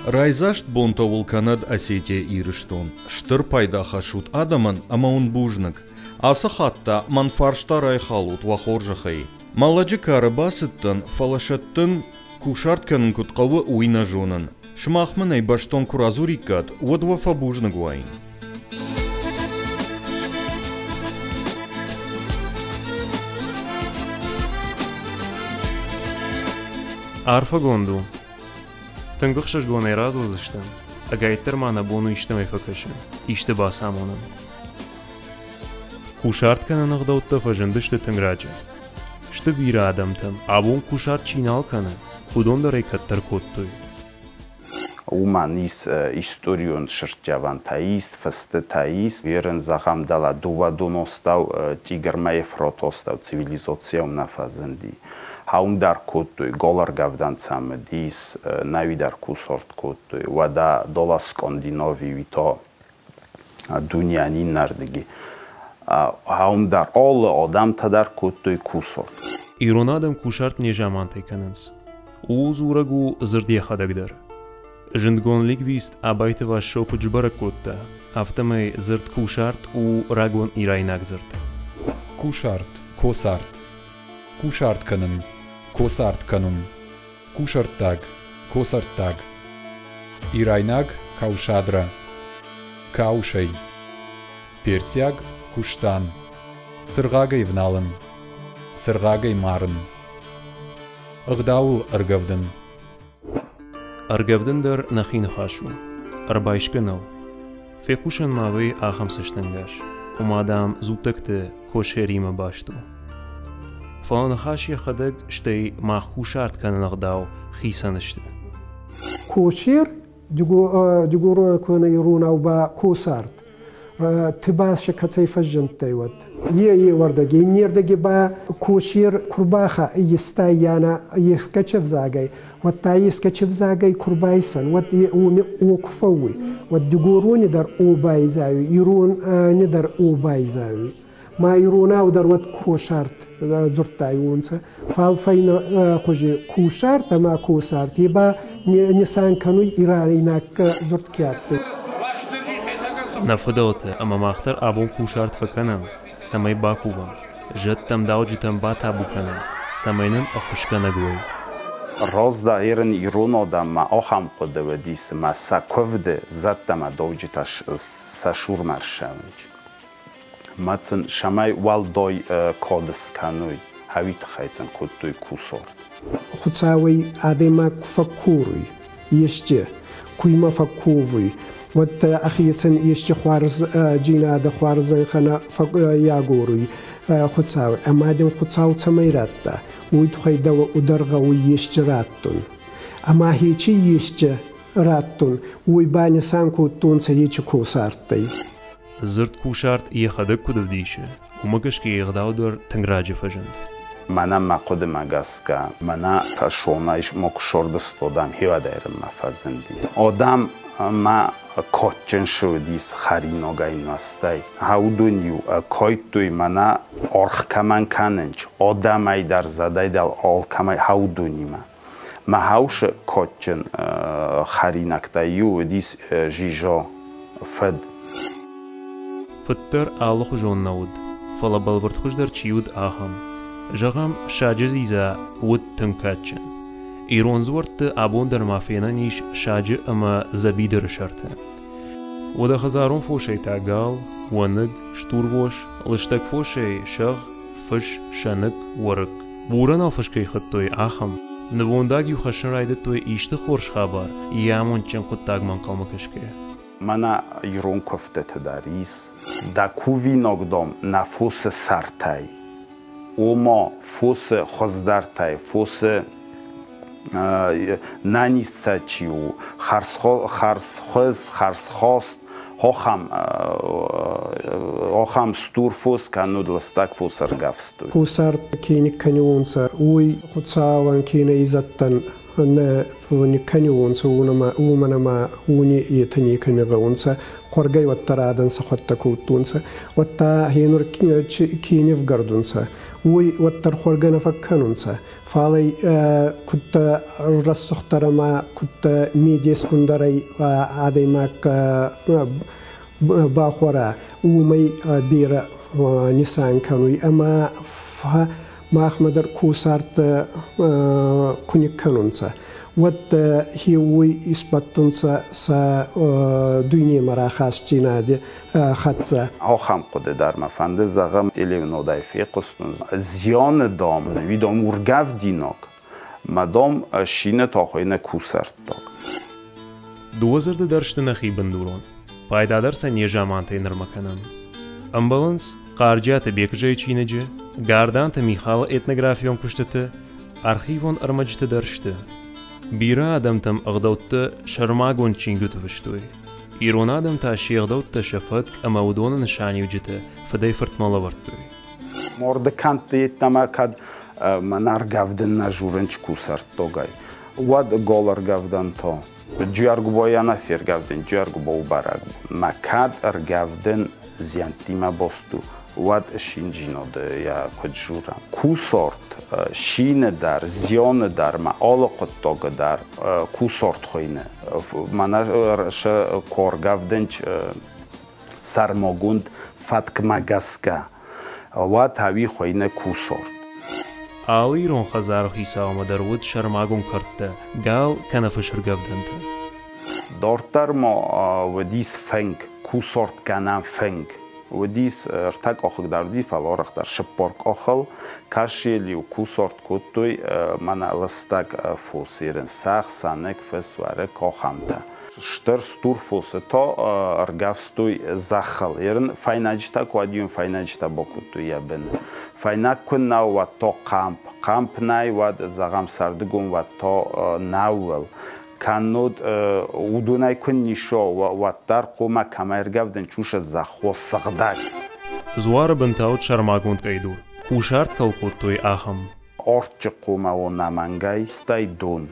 Райзашт бонта вулканад Осетия ирыштон. Штыр пайда хашут адаман, ама он бужнак. Аса хатта манфаршта райхалут вахоржахай. Маладжи карабасыттан фалашаттан кушартканын кутқавы уйна жонан. Шмахманай баштон куразурикат одва фабужнак вайн. Арфа гонду. Тынгықшыш гонай раз өзіштін. Агайттар мана бону иштімай факашын. Ишті басамонын. Кушартканы нағдаутта фажындышты тынграчы. Шты бира адамтым. Абон кушарт чиналканы. Худон да рейкаттар коттуй. Уманис историон шырчаван таист, фысты таист. Верен захамдала дувадоностав тигрмай фротостав цивилизация умнафазынди. Хаундар коттуй, голар гавдан цамдис, навидар кусорт коттуй, вада дола Скандинавии вито дунянин нардыги. Хаундар олы адам тадар коттуй кусорт. Ирон адам кушарт нежаман тайканынс. Уз урагу зырдия хадагдар. Жындгонлик вист абайты ваш шопу джбара котта. Автомай зырд кушарт у рагон ирайнак зырд. Кушарт, косарт. Кушарт канын. Косарт канун, кушарттаг, косарттаг. Ирайнаг каушадра, каушай. Персяг куштан, сыргагай вналын, сыргагай марын. Ығдаул ыргавдын. Ыргавдындар нахин хашу, арбайшканал. Фекушан мавы ахамсыштангаш. Умадам зутакты кошерима башту. فان خاشی خدق شتی مخوشارت کنن اقداو خیسانشته. کوشیر جگور کنه یرونا و با کوسارت. تباس شکتی فجند تیود. یه وردگی نیردگی با کوشیر کرباخه یستایانا یسکچف زاگی و تایسکچف زاگی کربایسن و وقفوی و جگورونی در اوبای زاوی یرون ندر اوبای زاوی. ما يرونا ودروت كوشارت زرت عيونسا فالفين خوجي كوشارت ما كوسارت يبا نسان كانوا إيرانيناك زرت كيات نفدوت أما ما اختار أبون كوشارت فكنام سماي باكوبا جتم داوجتم باتا بكنام سماينن أخشكنا جوي راز دائرن ایران آدم ما آخام قده و دیس ما سکوفده زد ما دوجتش سشور مرشونج مثلا شمای والدای کادس کنوی هویت خیزن کدوی کوسورد. خودساوی آدم فکوری یشته کویما فکوی و تا اخیرتن یشته خوارز جینا د خوارزن خنا یاگوری خودساوی اما آدم خودساو تمیرات وید خیدا و ادرگاوی یشته راتون اما هیچی یشته راتون وی بانی سانکوتون سیچ کوسارتی. زرد کوشارت یه خدک کدو دیشه ومگش که یغداو در تنگراجی فجند. منم مقود مگاسکا منا کشونایش مکشوردست آدم هیوا دایرم مفازندی. آدم ما کاتچن شودیس خریناگای ناستای. هاودونیو کایتوی منا آرخ کمان کننچ آدم ای در زدای دل آل کمان هاودونیما. ما هاوش کاتچن خریناکتایو دیس جیجا فد. فتر آلخ جون نود فلا بالبرد خوش در چیود آهم جغم شاجزیزا ود تنکاتشن ایران زورت آبون در مافینا نیش شاج اما زبیدر شرطه و ده خزارون فوشی تاگال ونگ شتوروش لشتک فوشی شغ فش شنک ورک بورن آفشکی خطوی آهم نوونداگیو خشن رایده توی ایشت خورش خبر یامون چن خود تاگ من قلمکشکه مانا ایران کفته تداریس دکوی نگدام نفوس سرتای اوما فوس خزدرتای فوس نانیستچیو خرس خواست هاخم ستور فوس کنود لستک فوسر گفستوی فوسر کینی کنیونسا وی خودساوان کینی ایزتن ونكني ونسا ومنما وني يتني كميغا ونسا خورغاي واترادن سخوتا كوتونسا واتا هينور كيني فقردونسا واتر خورغانا فكانونسا فالي كنت رسخترما كنت ميديس كندري عادي ماك باخورا ومي بيرا نسان كانوي اما ما أحمد كوسارت كوني كانونسا ود هيوي إثباتونسا سا دنيا مرا خاصتينا دي خطة. آخام قد در مفند زغم تلفن دایفی قصدن زیان دام ویدام ورگاف دیناک مدام شینه تاخوینه کوسارت داگ. 2000 درشت نخی بندورون. پایدار سنی جامانتی نرمکنن. امبالانس قارجات بیکجای چینجه. گاردان تا میخال اتنگرافیون کشته ارخیوان ارمجت درشته بیرا آدم تم اغدوت شرماگون چینگو تفشتوی ایرون آدم تا شیغدوت تا شفت اما ودون نشانی وجته فدای فرت مالا ورتوی مورد کانت یتنما کد من ارگافدن نجورنچ کوسرت دوگای ود گول ارگافدن تا جیارگو بایانا فیرگافدن جیارگو باو برگ مکد ارگافدن زیانتیما بستو ود شینجینو ده یا کجورم کوسورت شین در زیان در ما آلقت داغ در کوسورت خوینه منش کارگافدنچ سرماگوند فتک مگسکه ود هاوی خوینه کوسورت آلی رون خزار خیسا آمدر ود شرماگون کرده گال کنفشر گافدنده دارتر ما ودیس فنگ کوسورت کنم فنگ ودیس ارتاق آخل در دی فلارخ در شپارک آخل کاشیلی و کوسورت کتوی من لستاق فوسیرن ساخ سانک فسواره کاخمده شتر ستور فوستا ارگافستوی زخل یرن فایناجتا کودیون فایناجتا با کتوی یا بن فایناک کن نو و تا قامپ نای و زغم سردگون و تا ناول کانود ودونای کن نیشو و در قوم کمرگافدن چوش زخو سقدک زوار بنتاوت شرماگوند کایدور کوشارت کلکوتوی آخم آرچ قوم و نمانگای استای دون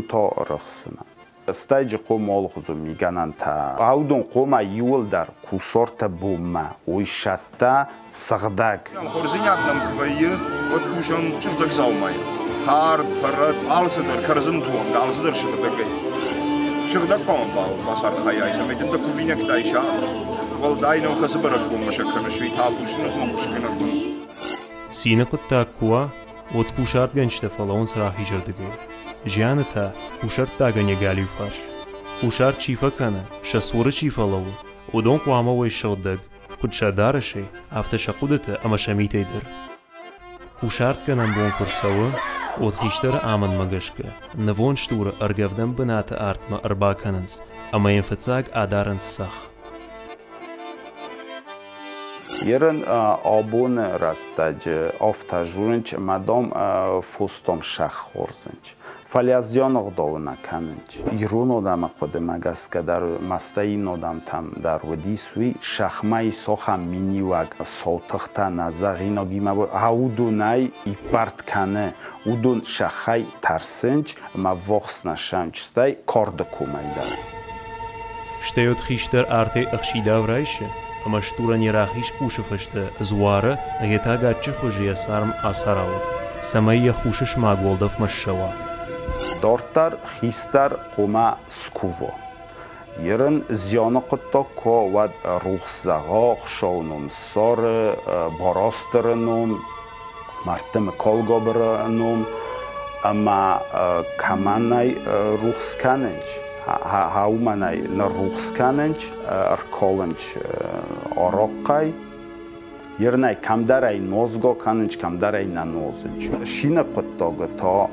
تا رخصنا استای قوم آلخوزو میگنن تا اودون قوم یول در کوسورت بوم وی شتا سقدک خورزینیات نمکویی و کوشان چردک زاومای هارد فرد آلسدر کرزن توان آلسدر شغدگی شغدگ قام با مسار خیای سمیتن دکوبینه کتایشا والداینو کسبرک بوم مشکل شوی تابوشنو مخشکنه سینه کتا کوا ود کوشارت گنجته فلاون سراخی جردگی جیانه تا کوشارت داگنی گالیو فاش کوشارت چیفا کنه شسور چیفا لو ودون قوامه وی شغدگ کد شدارشه افت شقودته اما شمیته در کوشارت کنن بون کرسوه ود خیشتر آمن مگشکه نوون شتور ارگفدن بنات آرت ما اربا کننس اما ینفتزاگ آدارن سخ یرن آبون راستاج آفتاجورنچ مدام فوستم شخ خورزنچ فلیازیان اقداو نکننچ ایرون آدم قدم اگست که در مستین آدم تم در ودیسوی شخمای ساخم مینیوگ سوتختا نزاقینا گیمه بود هاودونای ایپارت کنه اودون شخای ترسنچ ما وقس نشنچ ستای کارد کومای دار شتیوت خیشتر آرتی اخشیده ورایشه اما شتورن یراخیش پوش فشته زواره اگه گچه خوشی سرم آسراو سمایی خوشش ماگولدف مشوا دارتر خیستر قوما سکوو یرن زیان قطع که ود روخزاغا خشاونم سار باراسترنم مرتم کالگا برنم اما کمانای روخز کننج هاومانای نروخز کننج ارکالنج آراقای یرنای کم درای نوزگا کننج کم درای ننوزنج شین قطع تا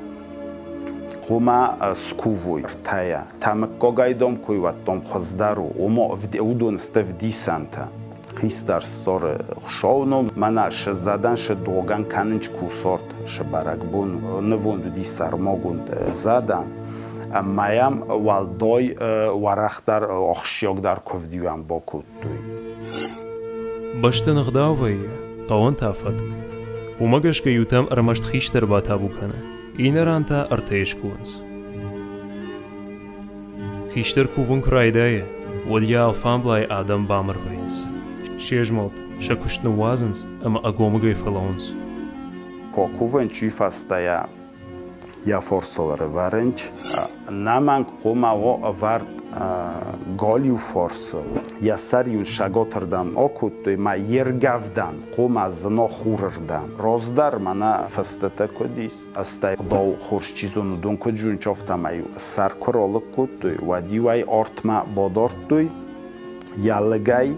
قوما سکووی ارتایا تامک گایدم کوی و تام خزدارو اما اودون استفدی سنتا خیستر سر خشاونم من شزدن شدوگان کننج کوسورت شبرگبون نوند دی سرماگوند زدن مایم والدای ورختر آخشیاگ در کفدیوان با کدوی باشت نخداوی قوان تافت و مگش که یوتم ارمشت خیشتر با تابو کنه Իներանտա արտեշկունց։ Խիշտր կուվուն կրայդայը, ոդյալ ֆամբլայ ադամ բամրվայինց։ Շեժմոտ, շակուշտնուազնց ըմ ագոմը գայֆալոնց։ Կոկուվն չի ֆաստայա я форсалары варенч наманг қомаго авард голю форсал я сариун шаготердан окуттой ма ергавдан қома зно хурердан роздар мана фастата кодис астай дол хуршчизон дон коджун чофтамаю сар королык куттой вадивай ортма бодорттой ялгай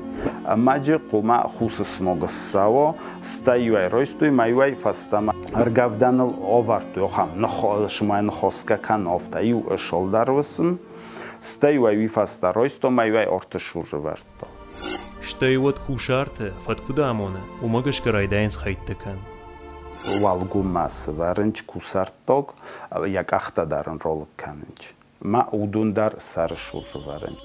маджи қома хусс могсаво стаюай ройстой майвай фастама аргавданл овартой охам нахошмайн хоскакан офтаю шолдарвсын стаюай вифаста ройсто майвай ортшурварто Штайвот кушарте фаткудамона умагаш карайдайнс хайттакан валгумас варенч кусартог як ахтадарн ролканч ма удундар саршурваренч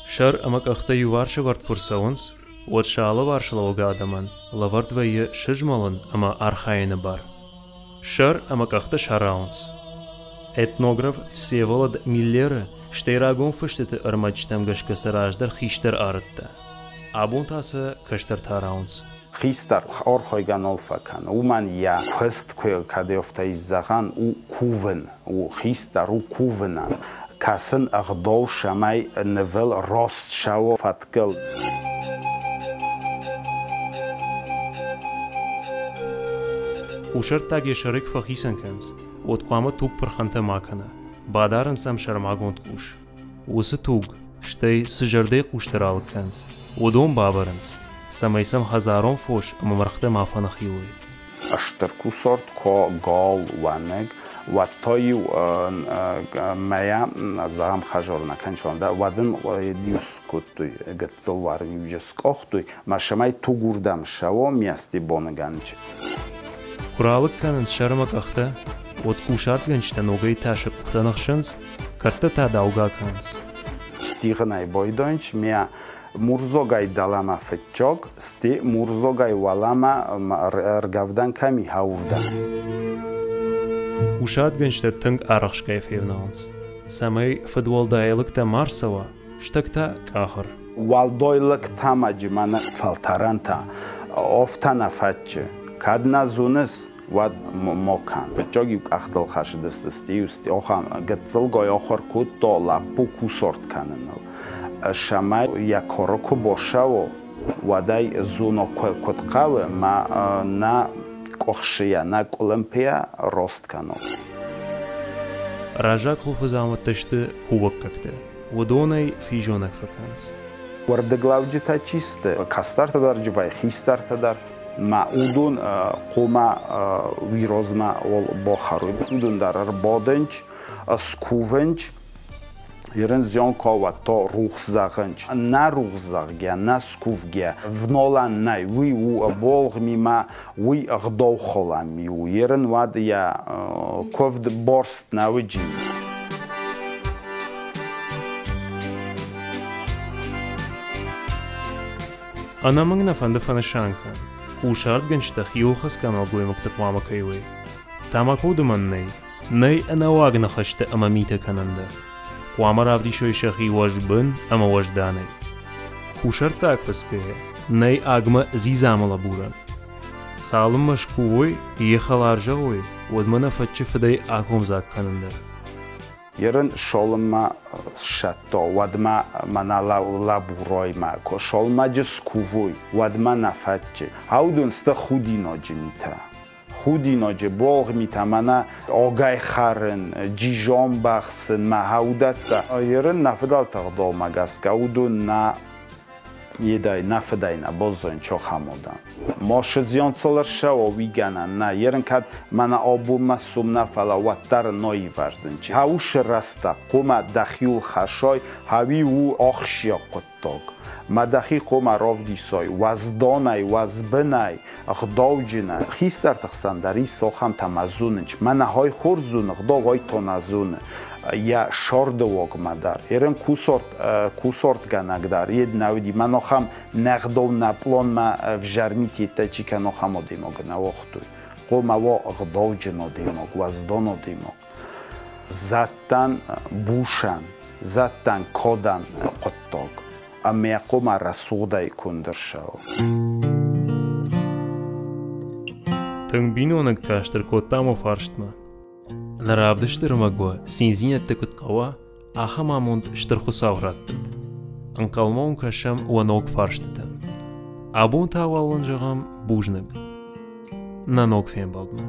Шар амак ахтай варша варт пурсаунс, вот шала варшала огадаман, лаварт вайе шижмалан ама архайна бар. Шар амак ахта шараунс. Этнограф Всеволод Миллер штейрагун фыштеты армачтам гашкасараждар хиштер арытта. Абунтаса каштар тараунс. Хистар орхойган олфакан, уман я хыст куэл кадеофта иззаган у кувен, у хистар у кувенан. Касын агдол шамай невел рост шаво фаткел. Ушар таги шарик фахисанканс, от квама туг парханта макана, бадаран сам шармагонт куш. Усы туг, штей сжарде куштаралканс, удом бабаранс, самай сам хазарон фош амамархта мафанахилой. Аштерку сорт ко гол ванег, واتایی مایا زام خجال نکنشان دا ودن دیوس کتوی گتزل واری ویجس کاختوی ماشمای تو گردم شوا میاستی بانگانچ. Kurallık kanın şarmak ahta, od kuşart gençten ogay taşıp utanıkşınız, kartta ta dalga kanız. Stiğnay boydonç mia Murzogay dalama fetçok, sti murzogay valama ergavdan kami haurdan. Kuşart gençte tınk araqş kayfevnans. Samay fedwaldaylıkta marsava, ştakta kahır. Valdoylıkta macimana faltaranta, oftana fatçı, kadna zunis vad mokan. Fetçok yuk axtal xaşıdıstısti, usti oxam gıtzıl goy oxor kutto lapu kusort kanınıl. Şamay yakoroku boşavo, vaday zuno kutqavi ma na Кохшия на Олимпия росткано. Рajak хулфазамат ташты кубок какте. Водонай фижонак факанс. Вардеглавджита чисте. Кастарта дар дживай хистарта дар. Ма удун қома вирозма ол бохару. Удун дар боденч, скувенч. Ерен зион кова то рухзагынч. На рухзагя, на скувгя. Внолан най. Ви у болг мима, ви гдов холами. Ерен вад я ковд борст на виджи. Ана мангна фанда фанашанка. Ушарт генчта хиохас канал гоймакта плама кайвей. Тамакудуман ней. Ней анавагна хашта амамита кананда. Quamar avdi shoy shakhi wajbun ama wajdanay. Kushar tak paske nay agma zizamala buran. Salım mashkuvoy yekhalarjaoy wadmana fatchi faday akom zak kananda. Yerın şolma şatto wadma manala laburoy ma ko şolmacı skuvoy wadma nafatchi. Haudun sta khudino jinita. Худиноҷе боғ митамана огай харин ҷижон бахсин маҳаудатта ерин нафидал тағдол магаска уду на едай нафидайна бозон чо хамодан мошизион цолар шаво вигана на ерин кад мана обума сумна фала ваттар ной варзинчи хауш раста қума дахюл хашой хави у охшия қуттог Мадахи қома ровдисой, ваздонай, вазбинай, гдовджинай. Хистар тахсандари сохам тамазунич. Манаҳой хурзун, гдовой тоназун. Я шордовог мадар. Ерен кусорт ганагдар. Ед навиди манохам нагдов наплон ма в жармити тачика нохам одимог навохтуй. меқо маво ғдовҷино димок ваздоно димок заттан бушан заттан кодан қоттог а меқо ма расудай кундыршав Тыңбиноныг таштыр коттамо фарштма. Наравдыштыр магва синзинетті күтқава аха мамунд штырхусавраттыд. Анқалмаун кашам уаног фарштыдым. Абун тавалын жағам бужныг. Наног фен балдма.